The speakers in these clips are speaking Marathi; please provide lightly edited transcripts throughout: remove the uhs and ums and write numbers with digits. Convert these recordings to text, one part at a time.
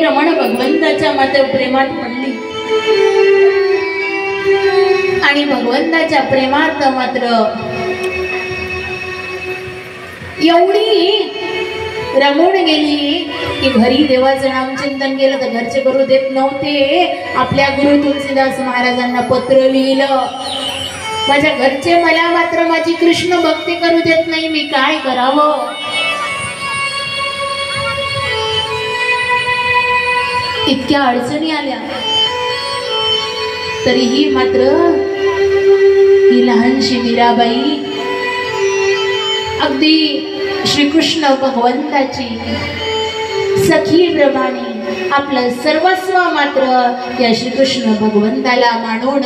रमण भगवंताच्या मात्र प्रेमात पडली आणि भगवंताच्या प्रेमात मात्र एवढी रमून गेली की घरी देवाचं नामचिंतन केलं तर घरचे करू देत नव्हते. आपल्या गुरु तुलसीदास महाराजांना पत्र लिहिलं, माझ्या घरचे मला मात्र माझी कृष्ण भक्ती करू देत नाही, मी काय करावं. इतक्या अडचणी आल्या तरीही मात्र ही लहानशी मीराबाई अगदी श्रीकृष्ण भगवंताची सखी प्रमाणे आपलं सर्वस्व मात्र या श्रीकृष्ण भगवंताला मानून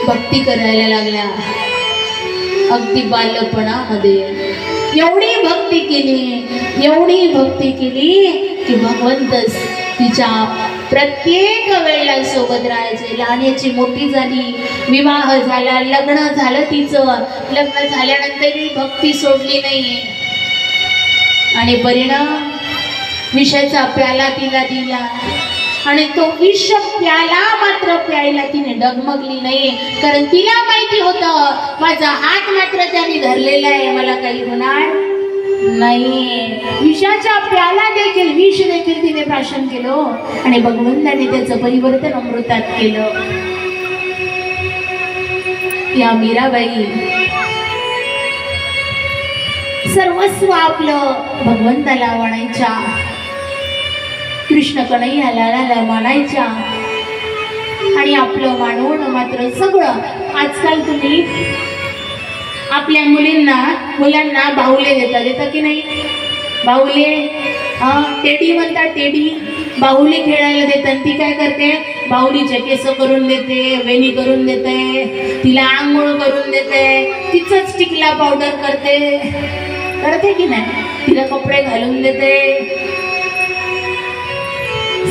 भक्ती करायला लागल्या. अगदी बालपणामध्ये एवढी भक्ती केली की भगवंत तिच्या प्रत्येक वेळेला सोबत राहायचे. लहानची मोठी झाली, विवाह झाला, लग्न झालं तिचं. लग्न झाल्यानंतरही भक्ती सोडली नाही आणि परिणाम विषाचा प्याला तिला दिला आणि तो विष प्याला मात्र प्यायला तिने डगमगली नाही, कारण तिला माहिती होतं माझा हात मात्र त्याने धरलेला आहे, मला काही होणार नाही. विषाच्या प्याला देखील विष देखील तिने प्राशन केलं आणि भगवंताने त्याचं परिवर्तन अमृतात केलं. या मीराबाई सर्वस्व आपलं भगवंताला म्हणायच्या, कृष्ण कन्हैयाला मानायच्या आणि आपलं मानवण मात्र सगळं. आजकाल तुम्ही आपल्या मुलांना बाहुले देता की नाही? बाहुले टेडी म्हणतात, टेडी बाहुली खेळायला देतात. ती काय करते? बाहुलीचे केस करून देते, वेणी करून देते, तिला आंघोळ करून देते, तिचंच टिकला पावडर करते की नाही? तिला कपडे घालून देते,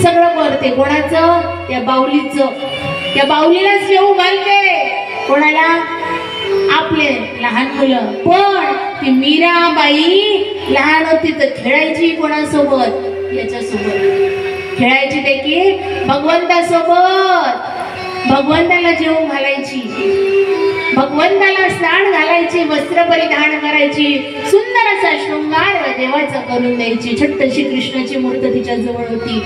सगळं करते. कोणाचं? त्या बाहुलीचं. त्या बाहुलीलाच येऊ घालते. कोणाला? आपले लहान मुलं. पण ती मीराबाई लहान होती तर खेळायची कोणासोबत? याच्यासोबत खेळायची, ते की भगवंतासोबत. भगवंताला जेवू घालायची, भगवंताला स्नान घालायची, वस्त्र परिधान करायची, सुंदर असा शृंगार देवाचा करून द्यायची. छोटीशी कृष्णाची मूर्ती तिच्या जवळ होती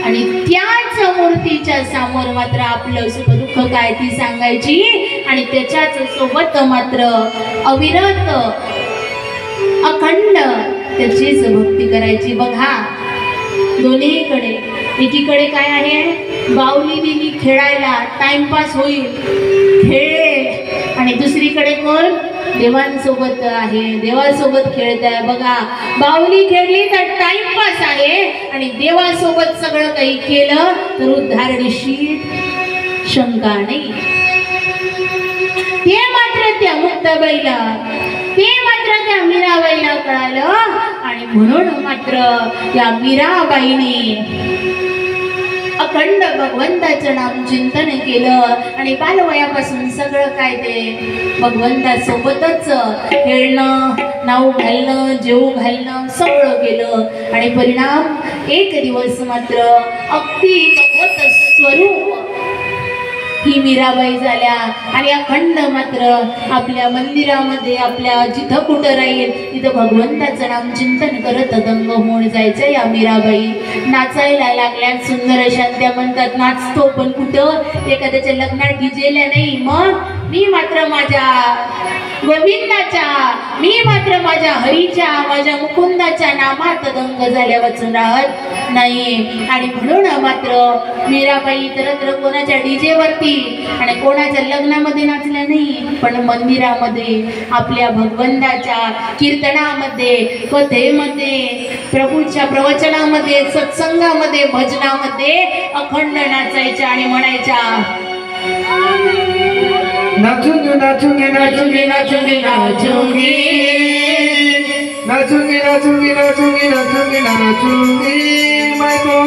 आणि त्याच मूर्तीच्या समोर मात्र आपलं सुख दुःख काय ती सांगायची आणि त्याच्याच सोबत मात्र अविरत अखंड त्याचीच भक्ती करायची. बघा, दोन्हीकडे एकीकडे काय आहे, बाहुली दिली खेळायला, टाइमपास होईल, खेळ. आणि दुसरीकडे कोण, देवांसोबत आहे, देवासोबत खेळत आहे. बघा, बाहुली खेळली तर टाइमपास आहे आणि देवासोबत सगळं काही केलं तर उद्धार निश्चित, शंका नाही. ते मात्र त्या मुक्ताबाईला, ते मात्र त्या मीराबाईला कळालं आणि म्हणून मात्र त्या मीराबाईने अखंड भगवंताचं नाम चिंतन केलं आणि बालवयापासून सगळं काय ते भगवंतासोबतच खेळणं, नाव घालणं, जेवू घालणं सगळं केलं. आणि परिणाम एक दिवस मात्र अगदी भगवत स्वरूप ही मीराबाई झाल्या आणि अखंड मात्र आपल्या मंदिरामध्ये, आपल्या जिथं कुठं राहील तिथं भगवंताचं नाम चिंतन करत दंग होऊन जायचं. या मीराबाई नाचायला लागल्या, सुंदर अशा. त्या म्हणतात, नाचतो पण कुठं, एखाद्याच्या लग्नात डीजेला नाही, मग मी मात्र माझ्या गोविंदाच्या, मी मात्र माझ्या हरीच्या, माझ्या मुकुंदाच्या नामात दंग झाल्या वाचून राहत नाही. आणि म्हणून मात्र मीराबाई तर कोणाच्या डीजे वरती आणि कोणाच्या लग्नामध्ये नाचल्या नाही, पण मंदिरामध्ये आपल्या भगवंताच्या कीर्तनामध्ये, कथेमध्ये, प्रभूच्या प्रवचनामध्ये, सत्संगामध्ये, भजनामध्ये अखंड नाचायच्या आणि म्हणायच्या, नाचूंगी नाचूंगी नाचूंगी नाचूंगी नाचूंगी नाचूंगी नाचूंगी नाचूंगी नाचूंगी नाचूंगी मैं तो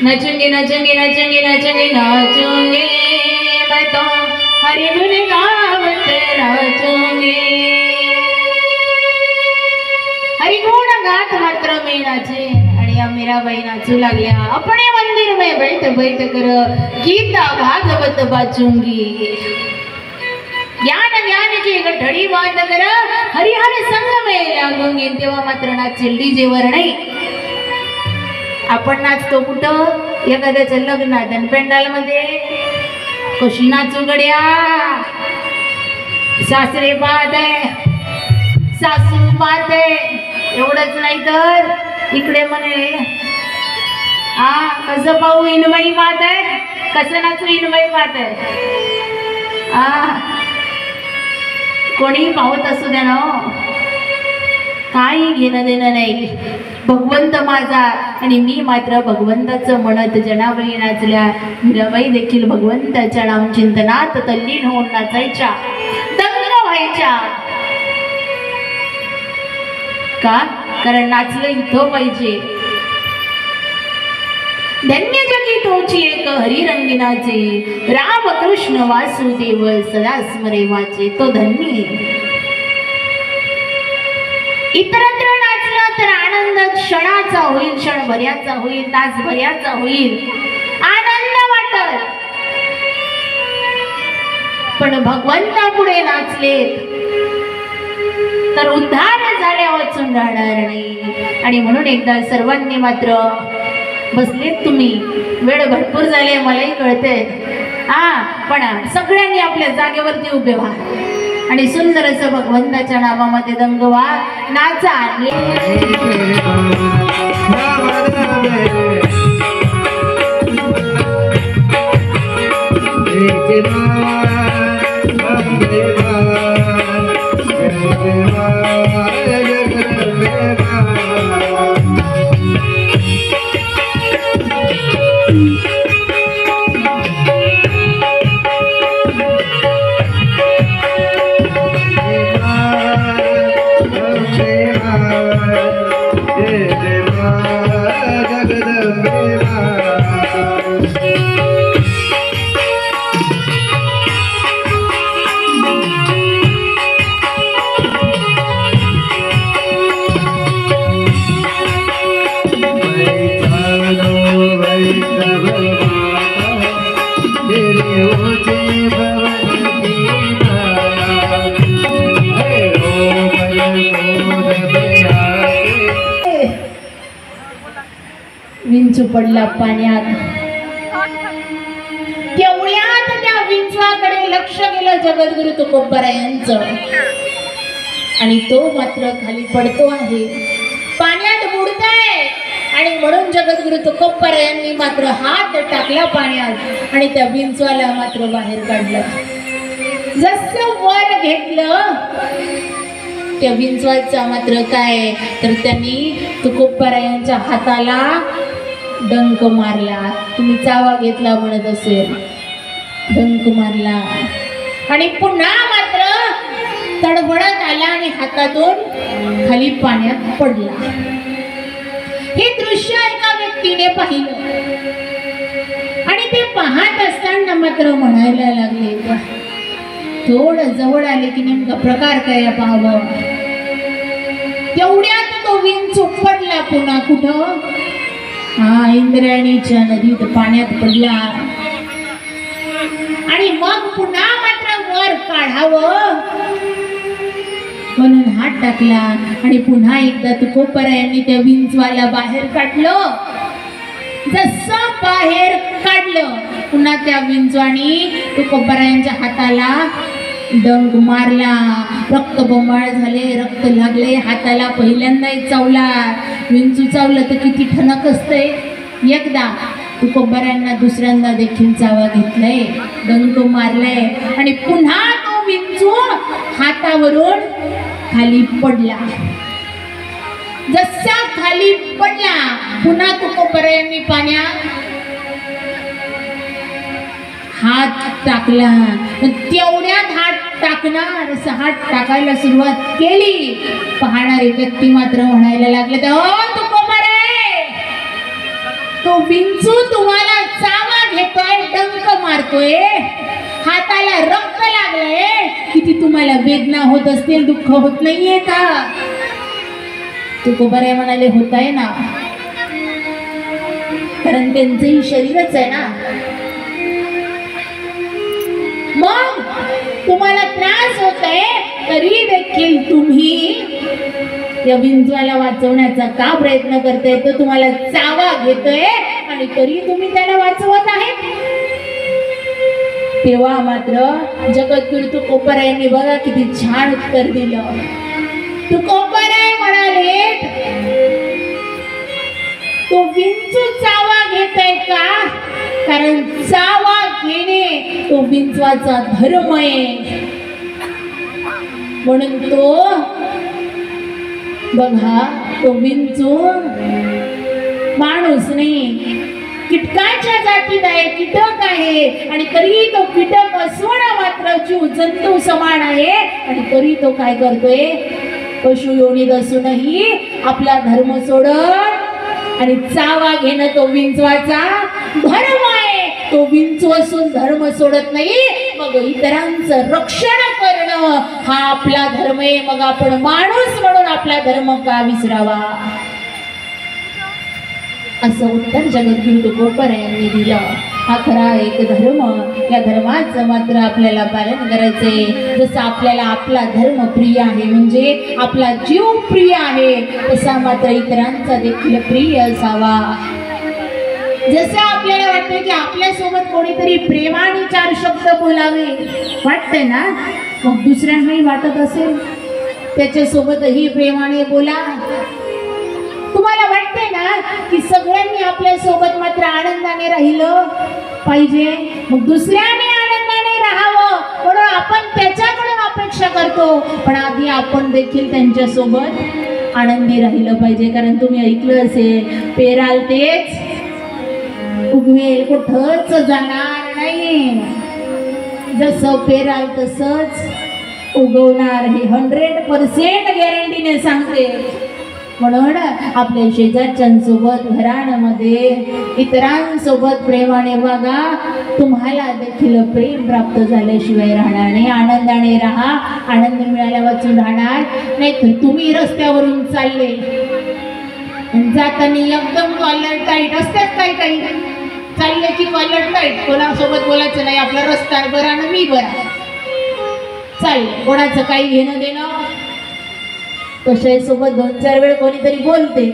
नचूंगी नचूंगी नचूंगी नचूंगी नाचूंगी मैं तो हरि गुण गावते नाचूंगी हरि गुण गात मात्र मी नाचे आणि या मीराबाई नाचू लागल्या अपने मंदिर में बैठ बैठ कर गीता भागवत वाचूंगी ज्ञान ज्ञान की गठडी बांध कर हरिहर संग में लागूंगी तेव्हा मात्र नाचेल डीजेवर नाही. आपण नाचतो कुठं एखाद्याच्या लग्नात आणि पेंडाल मध्ये कशी नाचू गड्या सासरे पाहत आहे सासू पाहत आहे एवढंच नाही तर इकडे म्हणे कसं पाहू इनबाई पाहत आहे कसं नाचू इनबाई पाहत आहे कोणी पाहत असू द्या ना काही घेणं देणं नाही. भगवंत माझा आणि मी मात्र भगवंताचं म्हणत जनाबाई नाचल्या. मीराबाई देखील भगवंताच्या नामचिंतनात तल्लीन होऊन नाचायच्या दंग व्हायच्या. का कारण नाचलं इथं पाहिजे. धन्य जगी तोची एक हरिरंगिनाचे राम कृष्ण वासुदेव सदा स्मरे वाचे तो धन्य. इतरत्र नाचलं तर आनंद क्षणाचा होईल क्षणभर्याचा होईल तासभर्याचा होईल आनंद वाटल. पण भगवंता पुढे नाचले तर उद्धार झाल्या वाचून राहणार नाही. आणि म्हणून एकदा सर्वांनी मात्र बसलेत तुम्ही वेळ भरपूर झाले मलाही कळते पण सगळ्यांनी आपल्या जागेवरती उभे व्हा आणि सुंदर असं भगवंताच्या नावामध्ये दंग व्हा नाचा. विंचू पडला पाण्यात. तेवढ्यात त्या विंचवाकडे लक्ष गेलं जगद्गुरु तुकोबरायांचं आणि तो मात्र खाली पडतो आहे पाण्यात बुडताय. आणि म्हणून जगद्गुरु तुकोबरायांनी मात्र हात टाकला पाण्यात आणि त्या विंचवाला मात्र बाहेर काढलं. जसं वर घेतलं त्या विंचवाचा मात्र काय तर त्यांनी तुकोबरायांच्या हाताला डंक मारला. तुम्ही चावा घेतला म्हणत असेल डंक मारला आणि पुन्हा मात्र तडफडत आला आणि हातातून खाली पाण्यात पडला. हे दृश्य एका व्यक्तीने पाहिलं आणि ते पाहत असताना मात्र म्हणायला लागले थोडं जवळ आले की नेमका प्रकार काय पाहावं. तेवढ्यात तो विंचू पडला पुन्हा कुठं इंद्रायणीच्या नदीत पाण्यात पडला. आणि मग पुन्हा मात्र वर काढावं म्हणून हात टाकला आणि पुन्हा एकदा तुकोबरायांनी त्या विंचवाला बाहेर काढलं. जसं बाहेर काढलं पुन्हा त्या विंचवानी तुकोबरायांच्या हाताला डंक मारला. रक्त बोंबाळ झाले रक्त लागले हाताला. पहिल्यांदाही चावला विंचू चावलं तर किती ठणक असते. एकदा तुकोबरायांना दुसऱ्यांदा देखील चावा घेतलाय डंक मारलाय आणि पुन्हा तो विंचू हातावरून खाली पडला. जसा खाली पडला पुन्हा तुकोबरायांनी पाण्यात हात टाकला. तेवढ्यात हात टाकणार हात टाकायला सुरुवात केली. पाहणारे व्यक्ती मात्र म्हणायला लागले तुकोबरे तू तो विंचू तुम्हाला चावा घेतोय, डंक मारतोय, हाताला रक्त लागलंय, किती तुम्हाला वेदना होत असतील, दुःख होत नाहीये का? तुकोबाराय म्हणाले होत आहे ना, कारण त्यांचंही शरीरच आहे ना. मग तुम्हाला त्रास होत आहे तरी देखील तुम्ही या विंचवाला वाचवण्याचा का प्रयत्न करताय? तो तुम्हाला चावा घेतोय आणि तरी तुम्ही त्याला वाचवत आहे. तेव्हा मात्र जगद्गुरु तुकोबारायांनी बघा किती छान उत्तर दिलं. तुकोबाराय म्हणाले, तो विंचू चावा घेतोय का? कारण चावा घेणे तो विंचवाचा धर्म आहे. म्हणून तो बघा, तो विंचू माणूस नाही, कीटकाच्या जातीत आहे, कीटक आहे. आणि तरी तो कीटक असून मात्र जीव जंतू समान आहे. आणि तरी तो काय करतोय? पशु योनीत असूनही आपला धर्म सोडत आणि चावा घेणं तो विंचवाचा धर्म आहे. तो विंचू असून धर्म सोडत नाही. मग इतरांचं रक्षण करणं हा आपला धर्म आहे. मग आपण माणूस म्हणून आपला धर्म का विसरावा? असं उत्तर जगद्गुरु तुकोबारायांनी दिलं. हा खरा एक धर्म. या धर्माचं मात्र आपल्याला पालन करायचंय. जसं आपल्याला आपला धर्म प्रिय आहे, म्हणजे आपला जीव प्रिय आहे, तसा मात्र इतरांचा देखील प्रिय असावा. जसं आपल्याला वाटतं की आपल्यासोबत कोणीतरी प्रेमाने 4 शब्द बोलावे, वाटतंय ना? मग दुसऱ्यांनाही वाटत असेल त्याच्यासोबतही प्रेमाने बोला. तुम्हाला वाटते ना की सगळ्यांनी आपल्या सोबत मात्र आनंदाने राहिलं पाहिजे, मग दुसऱ्याने आनंदाने राहावं म्हणून आपण त्याच्याकडून अपेक्षा करतो. पण आधी आपण देखील त्यांच्या सोबत आनंदी राहिलं पाहिजे. कारण तुम्ही ऐकलं असेल, पेराल तेच उगवेल, कुठंच जाणार नाही. जसं पेराल तसंच उगवणार, हे 100% गॅरंटीने सांगते. म्हणून आपल्या शेजारच्यांसोबत, घरांमध्ये इतरांसोबत प्रेमाने वागा. तुम्हाला देखील प्रेम प्राप्त झाल्याशिवाय राहणार नाही. आनंदाने राहा. आनंद मिळाल्या वाचून राहणार नाही. तर तुम्ही रस्त्यावरून चालले, जाताना एकदम कॉलर टाईट असतात, काही काही चालले की कॉलर टाईट, कोणासोबत बोलायचं नाही. आपला रस्ता बरा ना मी बरा चालले, कोणाचं काही घेणं देणं. कशाही सोबत 2-4 वेळ कोणीतरी बोलते,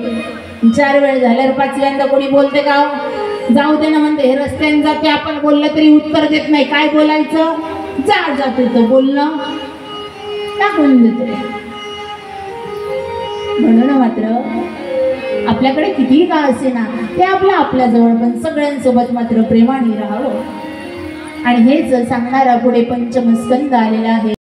4 वेळ झाल्यावर 5व्यांदा कोणी बोलते का? जाऊ दे ना म्हणते, हे रस्त्याने जाते, आपण बोललं तरी उत्तर देत नाही. काय बोलायचं? जातो तो बोलणं टाकून देतो. म्हणून मात्र आपल्याकडे कितीही का असे ना, ते आपल्या जवळ, पण सगळ्यांसोबत मात्र प्रेमाने राहावं. आणि हेच सांगणारा पुढे पंचम स्कंद आलेला आहे.